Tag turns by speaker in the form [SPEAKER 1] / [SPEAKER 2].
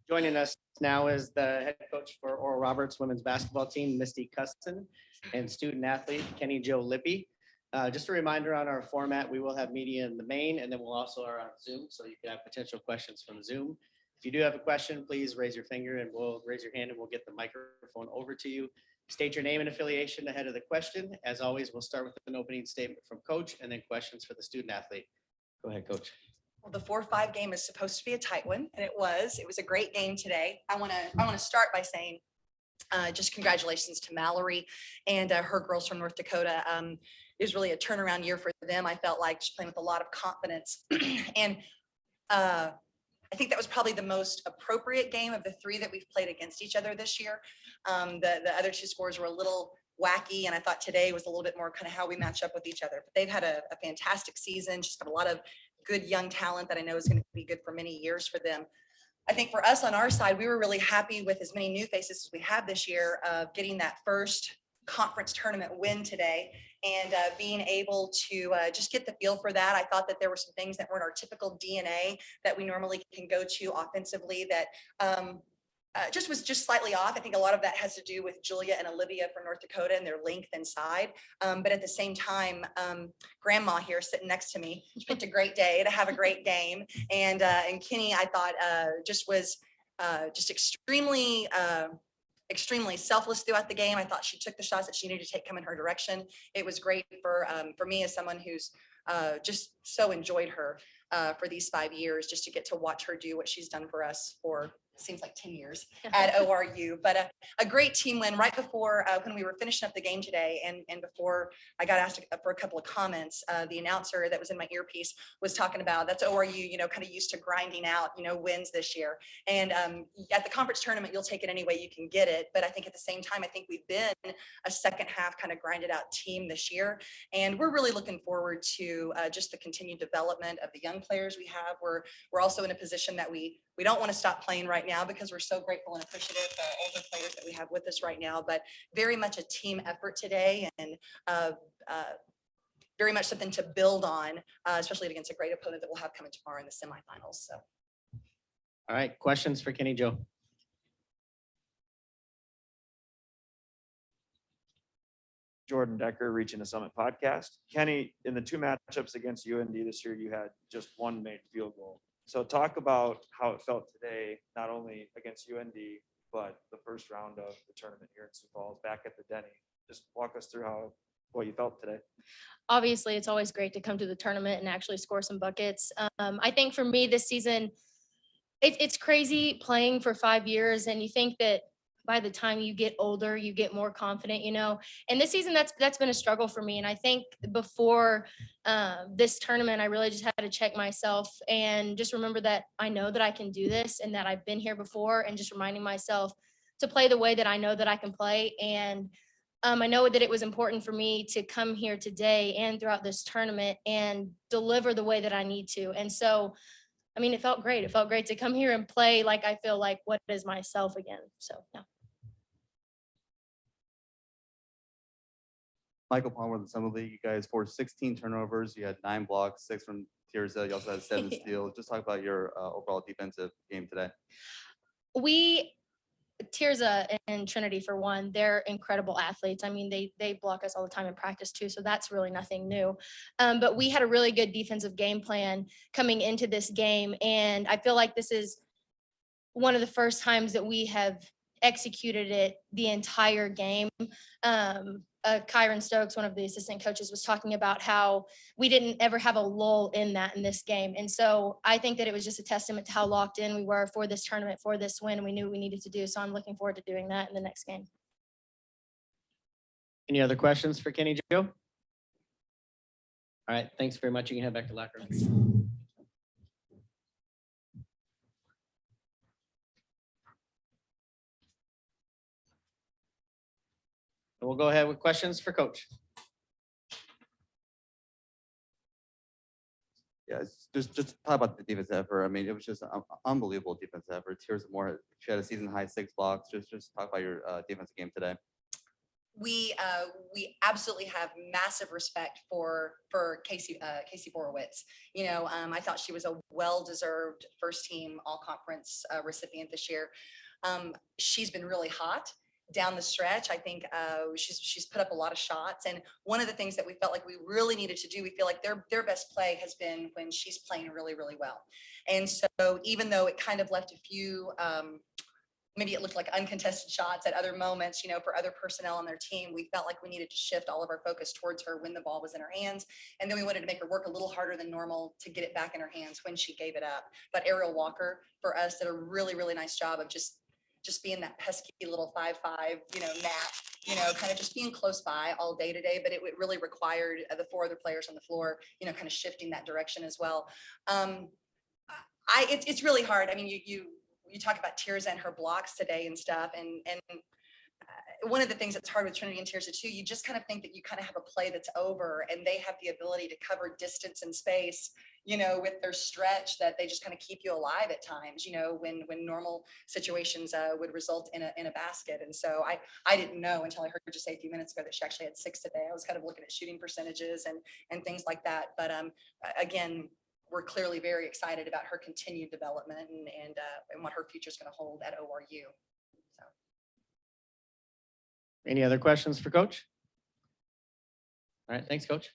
[SPEAKER 1] Joining us now is the head coach for Oral Roberts women's basketball team, Misti Cussen, and student athlete Keni Jo Lippe. Just a reminder on our format, we will have media in the main, and then we'll also are on Zoom, so you can have potential questions from Zoom. If you do have a question, please raise your finger and we'll raise your hand and we'll get the microphone over to you. State your name and affiliation ahead of the question. As always, we'll start with an opening statement from coach and then questions for the student athlete. Go ahead, coach.
[SPEAKER 2] Well, the 4-5 game is supposed to be a tight one, and it was. It was a great game today. I want to start by saying just congratulations to Mallory and her girls from North Dakota. It was really a turnaround year for them. I felt like just playing with a lot of confidence. And I think that was probably the most appropriate game of the three that we've played against each other this year. The other two scores were a little wacky, and I thought today was a little bit more kind of how we match up with each other. But they've had a fantastic season, just got a lot of good young talent that I know is going to be good for many years for them. I think for us on our side, we were really happy with as many new faces as we have this year, getting that first conference tournament win today and being able to just get the feel for that. I thought that there were some things that weren't our typical DNA that we normally can go to offensively that just was just slightly off. I think a lot of that has to do with Julia and Olivia from North Dakota and their length inside. But at the same time, grandma here sitting next to me, it's a great day to have a great game. And Keni, I thought just was just extremely selfless throughout the game. I thought she took the shots that she needed to take coming her direction. It was great for me as someone who's just so enjoyed her for these 5 years, just to get to watch her do what she's done for us for seems like 10 years at ORU, but a great team win right before when we were finishing up the game today. And before I got asked for a couple of comments, the announcer that was in my earpiece was talking about that's ORU, kind of used to grinding out, wins this year. And at the conference tournament, you'll take it any way you can get it. But I think at the same time, I think we've been a second half kind of grinded out team this year. And we're really looking forward to just the continued development of the young players we have. We're also in a position that we don't want to stop playing right now because we're so grateful and appreciative of all the players that we have with us right now, but very much a team effort today and very much something to build on, especially against a great opponent that we'll have coming tomorrow in the semifinals. So.
[SPEAKER 1] All right, questions for Keni Jo.
[SPEAKER 3] Jordan Decker, Reaching the Summit podcast. Keni, in the two matchups against UND this year, you had just one made field goal. So talk about how it felt today, not only against UND, but the first round of the tournament here in Sioux Falls, back at the Denny. Just walk us through what you felt today.
[SPEAKER 4] Obviously, it's always great to come to the tournament and actually score some buckets. I think for me this season, it's crazy playing for 5 years, and you think that by the time you get older, you get more confident, and this season that's been a struggle for me. And I think before this tournament, I really just had to check myself and just remember that I know that I can do this and that I've been here before, and just reminding myself to play the way that I know that I can play. And I know that it was important for me to come here today and throughout this tournament and deliver the way that I need to. And so, it felt great. It felt great to come here and play like I feel like what is myself again. So, yeah.
[SPEAKER 5] Michael Palmer with the Summit League. You guys forced 16 turnovers. You had 9 blocks, 6 from Tirza. You also had 7 steals. Just talk about your overall defensive game today.
[SPEAKER 4] Tirza and Trinity, for one, they're incredible athletes. They block us all the time in practice too, so that's really nothing new. But we had a really good defensive game plan coming into this game, and I feel like this is one of the first times that we have executed it the entire game. Kyron Stokes, one of the assistant coaches, was talking about how we didn't ever have a lull in this game. And so I think that it was just a testament to how locked in we were for this tournament, for this win, and we knew what we needed to do. So I'm looking forward to doing that in the next game.
[SPEAKER 1] Any other questions for Keni Jo? All right, thanks very much. You can head back to locker room.
[SPEAKER 4] Thanks.
[SPEAKER 1] We'll go ahead with questions for Coach.
[SPEAKER 5] Yeah, it's just talk about the defense effort. It was just an unbelievable defense effort. She had a season high 6 blocks. Just talk about your defensive game today.
[SPEAKER 2] we absolutely have massive respect for Casey Borowitz. I thought she was a well-deserved first team all conference recipient this year. She's been really hot down the stretch. I think she's put up a lot of shots. And one of the things that we felt like we really needed to do, we feel like their best play has been when she's playing really, really well. And so even though it kind of left a few, maybe it looked like uncontested shots at other moments, for other personnel on their team, we felt like we needed to shift all of our focus towards her when the ball was in her hands. And then we wanted to make her work a little harder than normal to get it back in her hands when she gave it up. But Ariel Walker, for us, did a really, really nice job of just being that pesky little 5'5", nap, kind of just being close by all day today. But it really required the four other players on the floor, kind of shifting that direction as well. It's really hard. I mean, you talk about Tirza and her blocks today and stuff. And one of the things that's hard with Trinity and Tirza too, you just kind of think that you kind of have a play that's over and they have the ability to cover distance and space, with their stretch, that they just kind of keep you alive at times, when normal situations would result in a basket. And so I didn't know until I heard her just say a few minutes ago that she actually had 6 today. I was kind of looking at shooting percentages and things like that. But again, we're clearly very excited about her continued development and what her future is going to hold at ORU. So.
[SPEAKER 1] Any other questions for Coach? All right, thanks, Coach.